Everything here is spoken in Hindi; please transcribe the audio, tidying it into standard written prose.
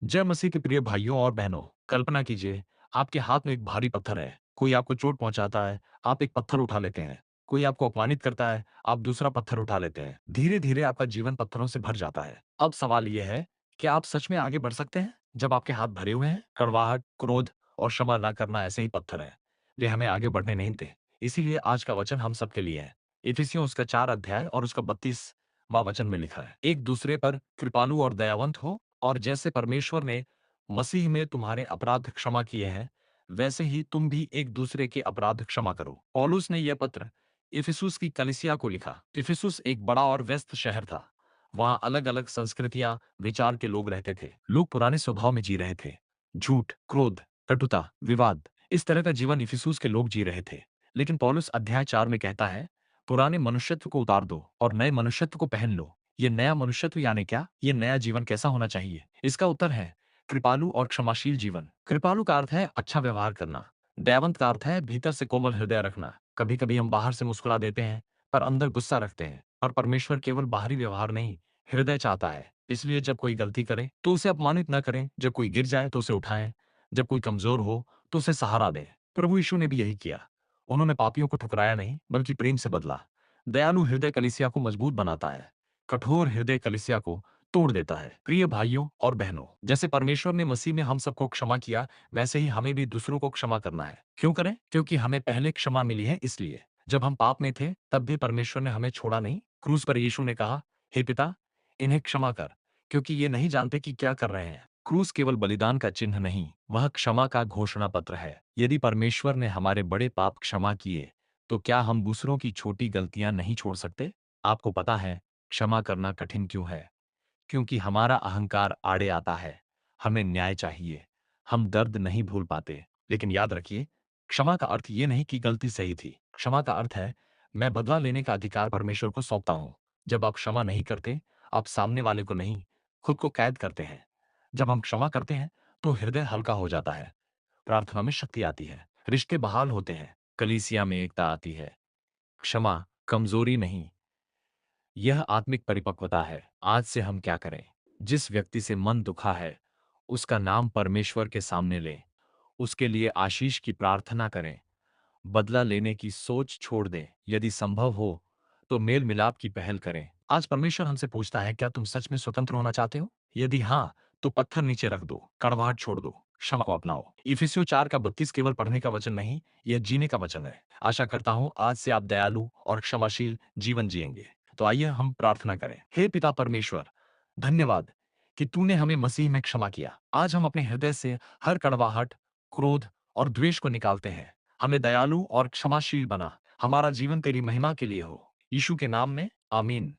जय मसीह के प्रिय भाइयों और बहनों, कल्पना कीजिए आपके हाथ में एक भारी पत्थर है। कोई आपको चोट पहुंचाता है, आप एक पत्थर उठा लेते हैं। कोई आपको अपमानित करता है, आप दूसरा पत्थर उठा लेते हैं। धीरे धीरे आपका जीवन पत्थरों से भर जाता है। अब सवाल यह है कि आप सच में आगे बढ़ सकते हैं जब आपके हाथ भरे हुए हैं? कड़वाहट, क्रोध और क्षमा ना करना ऐसे ही पत्थर है वे हमें आगे बढ़ने नहीं देते। इसीलिए आज का वचन हम सबके लिए है। इफिसियों उसका 4 अध्याय और उसका 32वां वचन में लिखा है, एक दूसरे पर कृपालु और दयावंत हो, और जैसे परमेश्वर ने मसीह में तुम्हारे अपराध क्षमा किए हैं, वैसे ही तुम भी एक दूसरे के अपराध क्षमा करो। पौलुस ने यह पत्र इफिसुस की कलीसिया को लिखा। इफिसुस एक बड़ा और व्यस्त शहर था। वहां अलग अलग संस्कृतियां, विचार के लोग रहते थे। लोग पुराने स्वभाव में जी रहे थे। झूठ, क्रोध, कटुता, विवाद, इस तरह का जीवन इफिसुस के लोग जी रहे थे। लेकिन पौलुस अध्याय 4 में कहता है, पुराने मनुष्यत्व को उतार दो और नए मनुष्यत्व को पहन लो। ये नया मनुष्यत्व यानी क्या? ये नया जीवन कैसा होना चाहिए? इसका उत्तर है कृपालु और क्षमाशील जीवन। कृपालु का अर्थ है अच्छा व्यवहार करना। दयावंत का अर्थ है भीतर से कोमल हृदय रखना। कभी कभी हम बाहर से मुस्कुरा देते हैं पर अंदर गुस्सा रखते हैं। और परमेश्वर केवल बाहरी व्यवहार नहीं, हृदय चाहता है। इसलिए जब कोई गलती करे तो उसे अपमानित न करें, जब कोई गिर जाए तो उसे उठाएं, जब कोई कमजोर हो तो उसे सहारा दें। प्रभु यीशु ने भी यही किया। उन्होंने पापियों को ठुकराया नहीं, बल्कि प्रेम से बदला। दयालु हृदय कलीसिया को मजबूत बनाता है, कठोर हृदय कलीसिया को तोड़ देता है। प्रिय भाइयों और बहनों, जैसे परमेश्वर ने मसीह में हम सबको क्षमा किया, वैसे ही हमें भी दूसरों को क्षमा करना है। क्यों करें? क्योंकि हमें पहले क्षमा मिली है। इसलिए जब हम पाप में थे तब भी परमेश्वर ने हमें छोड़ा नहीं। क्रूस पर यीशु ने कहा, हे पिता, इन्हें क्षमा कर, क्योंकि ये नहीं जानते कि क्या कर रहे हैं। क्रूस केवल बलिदान का चिन्ह नहीं, वह क्षमा का घोषणा पत्र है। यदि परमेश्वर ने हमारे बड़े पाप क्षमा किए, तो क्या हम दूसरों की छोटी गलतियां नहीं छोड़ सकते? आपको पता है क्षमा करना कठिन क्यों है? क्योंकि हमारा अहंकार आड़े आता है। हमें न्याय चाहिए। हम दर्द नहीं भूल पाते। लेकिन याद रखिए, क्षमा का अर्थ ये नहीं कि गलती सही थी। क्षमा का अर्थ है मैं बदला लेने का अधिकार परमेश्वर को सौंपता हूं। जब आप क्षमा नहीं करते, आप सामने वाले को नहीं, खुद को कैद करते हैं। जब हम क्षमा करते हैं तो हृदय हल्का हो जाता है, प्रार्थना में शक्ति आती है, रिश्ते बहाल होते हैं, कलीसिया में एकता आती है। क्षमा कमजोरी नहीं, यह आत्मिक परिपक्वता है। आज से हम क्या करें? जिस व्यक्ति से मन दुखा है, उसका नाम परमेश्वर के सामने लें। उसके लिए आशीष की प्रार्थना करें। बदला लेने की सोच छोड़ दें। यदि संभव हो तो मेल मिलाप की पहल करें। आज परमेश्वर हमसे पूछता है, क्या तुम सच में स्वतंत्र होना चाहते हो? यदि हाँ, तो पत्थर नीचे रख दो, कड़वाहट छोड़ दो, क्षमा को अपनाओ। इफिसियों 4 का 32 केवल पढ़ने का वचन नहीं, यह जीने का वचन है। आशा करता हूं आज से आप दयालु और क्षमाशील जीवन जिएंगे। तो आइए हम प्रार्थना करें। हे पिता परमेश्वर, धन्यवाद कि तूने हमें मसीह में क्षमा किया। आज हम अपने हृदय से हर कड़वाहट, क्रोध और द्वेष को निकालते हैं। हमें दयालु और क्षमाशील बना। हमारा जीवन तेरी महिमा के लिए हो। यीशु के नाम में आमीन।